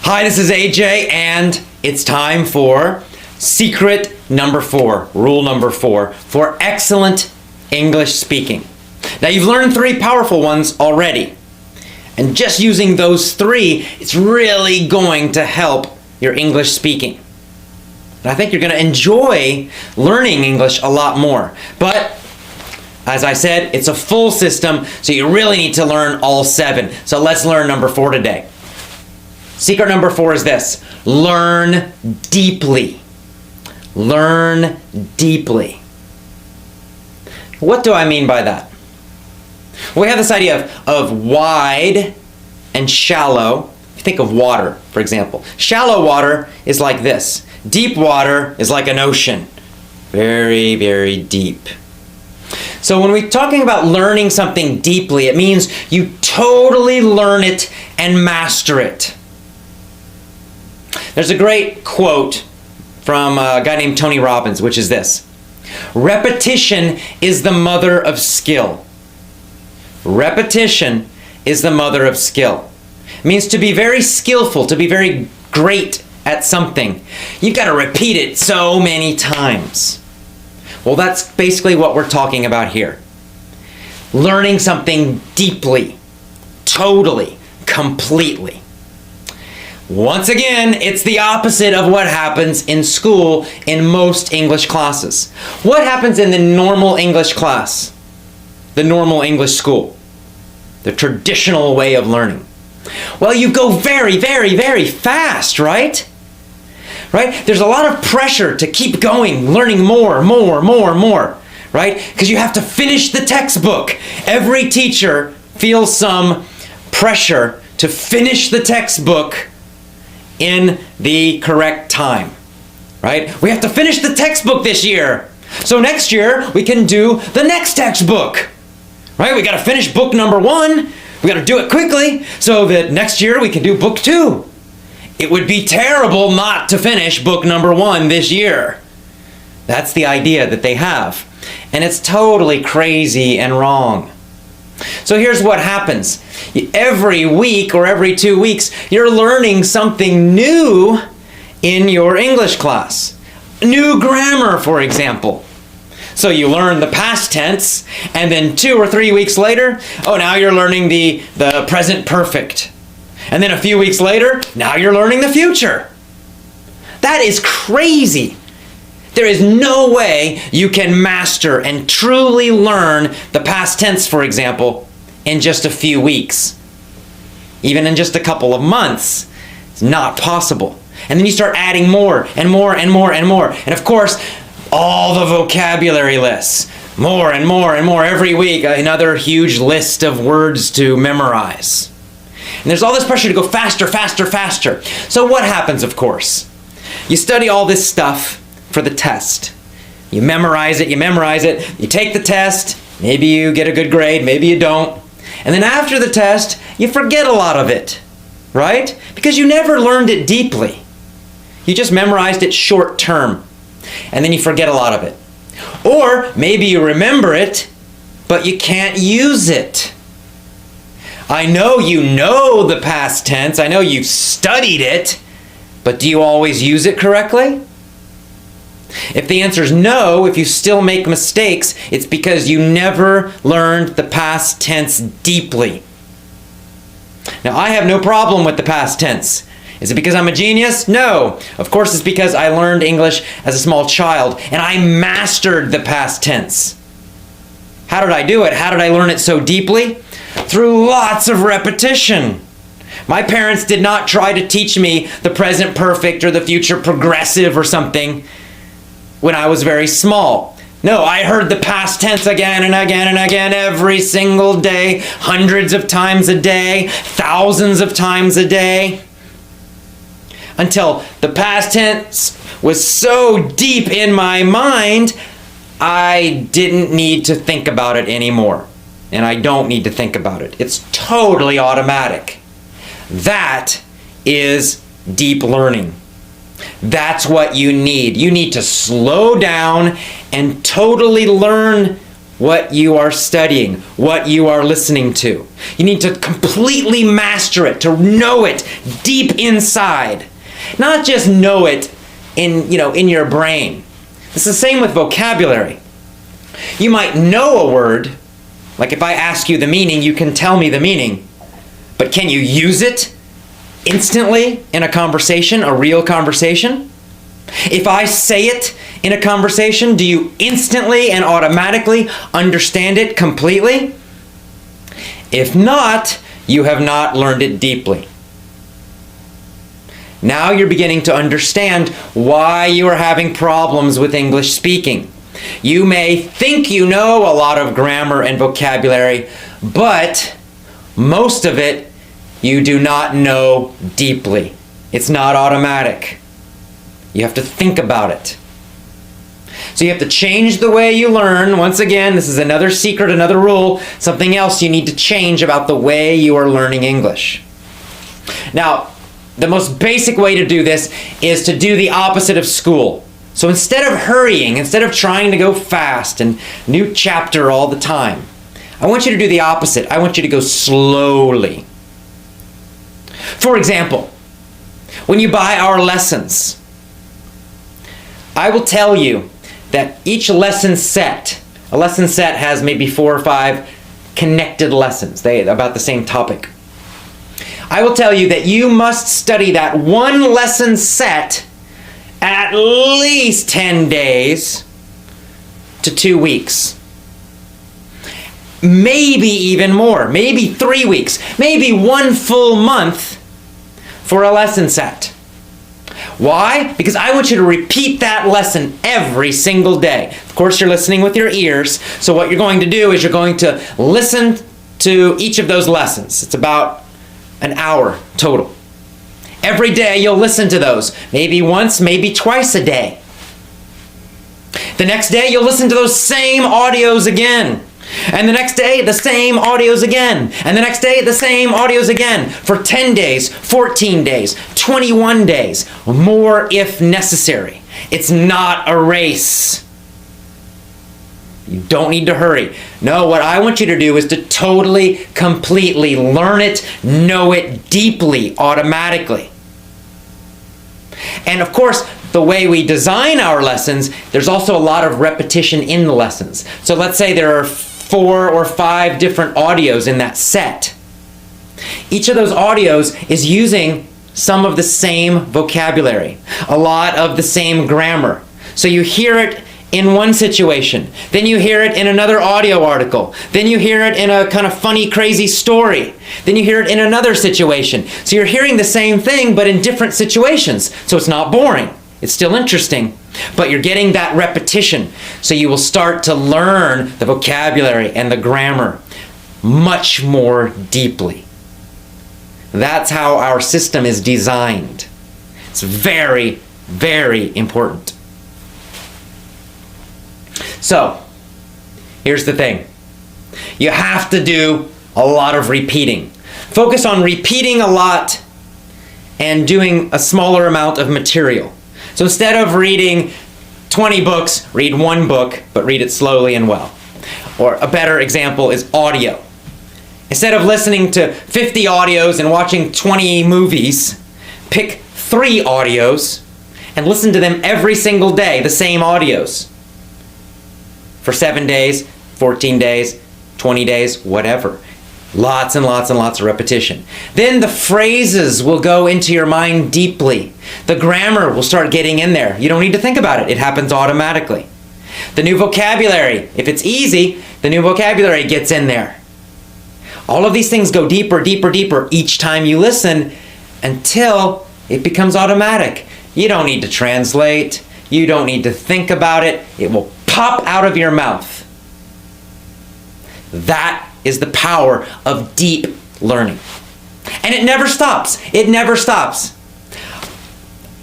Hi, this is AJ, and it's time for secret number 4, rule number 4, for excellent English speaking. Now, you've learned 3 powerful ones already, and just using those 3, it's really going to help your English speaking. And I think you're going to enjoy learning English a lot more. But, as I said, it's a full system, so you really need to learn all 7. So let's learn number 4 today. Secret number 4 is this: learn deeply. Learn deeply. What do I mean by that? We have this idea of wide and shallow. Think of water, for example. Shallow water is like this. Deep water is like an ocean. Very, very deep. So when we're talking about learning something deeply, it means you totally learn it and master it. There's a great quote from a guy named Tony Robbins, which is this: repetition is the mother of skill. Repetition is the mother of skill. It means to be very skillful, to be very great at something, you've got to repeat it so many times. Well, that's basically what we're talking about here. Learning something deeply, totally, completely. Once again, it's the opposite of what happens in school in most English classes. What happens in the normal English class? The normal English school? The traditional way of learning? Well, you go very, very, very fast, right? Right? There's a lot of pressure to keep going, learning more, right? Because you have to finish the textbook. Every teacher feels some pressure to finish the textbook in the correct time, right? We have to finish the textbook this year, so next year we can do the next textbook, right? We got to finish book number 1. We got to do it quickly so that next year we can do book 2. It would be terrible not to finish book number 1 this year. That's the idea that they have, and it's totally crazy and wrong. So here's what happens. Every week or every 2 weeks, you're learning something new in your English class. New grammar, for example. So you learn the past tense, and then 2 or 3 weeks later, now you're learning the present perfect. And then a few weeks later, now you're learning the future. That is crazy. There is no way you can master and truly learn the past tense, for example, in just a few weeks. Even in just a couple of months. It's not possible. And then you start adding more and more and more and more. And of course, all the vocabulary lists. More and more and more every week. Another huge list of words to memorize. And there's all this pressure to go faster, faster, faster. So what happens, of course? You study all this stuff for the test. You memorize it, you take the test, maybe you get a good grade, maybe you don't. And then after the test, you forget a lot of it, right? Because you never learned it deeply. You just memorized it short term, and then you forget a lot of it. Or maybe you remember it, but you can't use it. I know you know the past tense, I know you've studied it, but do you always use it correctly? If the answer is no, if you still make mistakes, it's because you never learned the past tense deeply. Now, I have no problem with the past tense. Is it because I'm a genius? No. Of course, it's because I learned English as a small child, and I mastered the past tense. How did I do it? How did I learn it so deeply? Through lots of repetition. My parents did not try to teach me the present perfect or the future progressive or something when I was very small. No, I heard the past tense again and again and again every single day, hundreds of times a day, thousands of times a day, until the past tense was so deep in my mind, I didn't need to think about it anymore. And I don't need to think about it. It's totally automatic. That is deep learning. That's what you need. You need to slow down and totally learn what you are studying, what you are listening to. You need to completely master it, to know it deep inside. Not just know it in your brain. It's the same with vocabulary. You might know a word, like if I ask you the meaning, you can tell me the meaning, but can you use it instantly in a conversation, a real conversation? If I say it in a conversation, do you instantly and automatically understand it completely? If not, you have not learned it deeply. Now you're beginning to understand why you are having problems with English speaking. You may think you know a lot of grammar and vocabulary, but most of it you do not know deeply. It's not automatic. You have to think about it. So you have to change the way you learn. Once again, this is another secret, another rule, something else you need to change about the way you are learning English. Now, the most basic way to do this is to do the opposite of school. So instead of hurrying, instead of trying to go fast and new chapter all the time, I want you to do the opposite. I want you to go slowly. For example, when you buy our lessons, I will tell you that each lesson set, a lesson set has maybe 4 or 5 connected lessons, about the same topic. I will tell you that you must study that one lesson set at least 10 days to 2 weeks. Maybe even more, maybe 3 weeks, maybe 1 full month for a lesson set. Why? Because I want you to repeat that lesson every single day. Of course, you're listening with your ears, so what you're going to do is you're going to listen to each of those lessons. It's about an hour total. Every day you'll listen to those, maybe once, maybe twice a day. The next day you'll listen to those same audios again. And the next day, the same audios again. And the next day, the same audios again. For 10 days, 14 days, 21 days. More if necessary. It's not a race. You don't need to hurry. No, what I want you to do is to totally, completely learn it, know it deeply, automatically. And of course, the way we design our lessons, there's also a lot of repetition in the lessons. So let's say there are 4 or 5 different audios in that set. Each of those audios is using some of the same vocabulary, a lot of the same grammar. So you hear it in one situation, then you hear it in another audio article, then you hear it in a kind of funny, crazy story, then you hear it in another situation. So you're hearing the same thing, but in different situations. So it's not boring. It's still interesting, but you're getting that repetition. So you will start to learn the vocabulary and the grammar much more deeply. That's how our system is designed. It's very, very important. So, here's the thing. You have to do a lot of repeating. Focus on repeating a lot and doing a smaller amount of material. So instead of reading 20 books, read 1 book, but read it slowly and well. Or a better example is audio. Instead of listening to 50 audios and watching 20 movies, pick 3 audios and listen to them every single day, the same audios. For 7 days, 14 days, 20 days, whatever. Lots and lots and lots of repetition. Then the phrases will go into your mind deeply. The grammar will start getting in there. You don't need to think about it. It happens automatically. The new vocabulary, if it's easy, the new vocabulary gets in there. All of these things go deeper, deeper, deeper each time you listen until it becomes automatic. You don't need to translate. You don't need to think about it. It will pop out of your mouth. That is the power of deep learning. And it never stops. It never stops.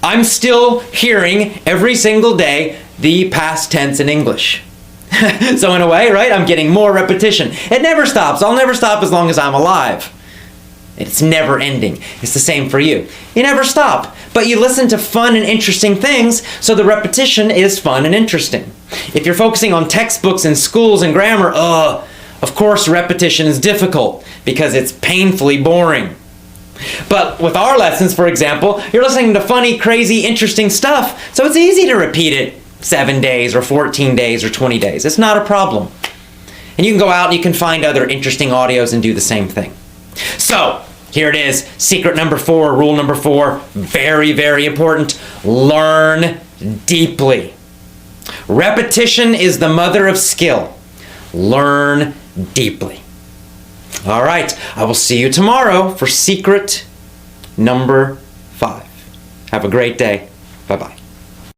I'm still hearing every single day the past tense in English. So in a way, right, I'm getting more repetition. It never stops. I'll never stop as long as I'm alive. It's never ending. It's the same for you. You never stop, but you listen to fun and interesting things, so the repetition is fun and interesting. If you're focusing on textbooks and schools and grammar, of course repetition is difficult because it's painfully boring. But with our lessons, for example, you're listening to funny, crazy, interesting stuff, so it's easy to repeat it 7 days or 14 days or 20 days. It's not a problem. And you can go out and you can find other interesting audios and do the same thing. So, here it is, secret number 4, rule number 4, very, very important. Learn deeply. Repetition is the mother of skill. Learn deeply. All right, I will see you tomorrow for secret number 5. Have a great day. Bye-bye.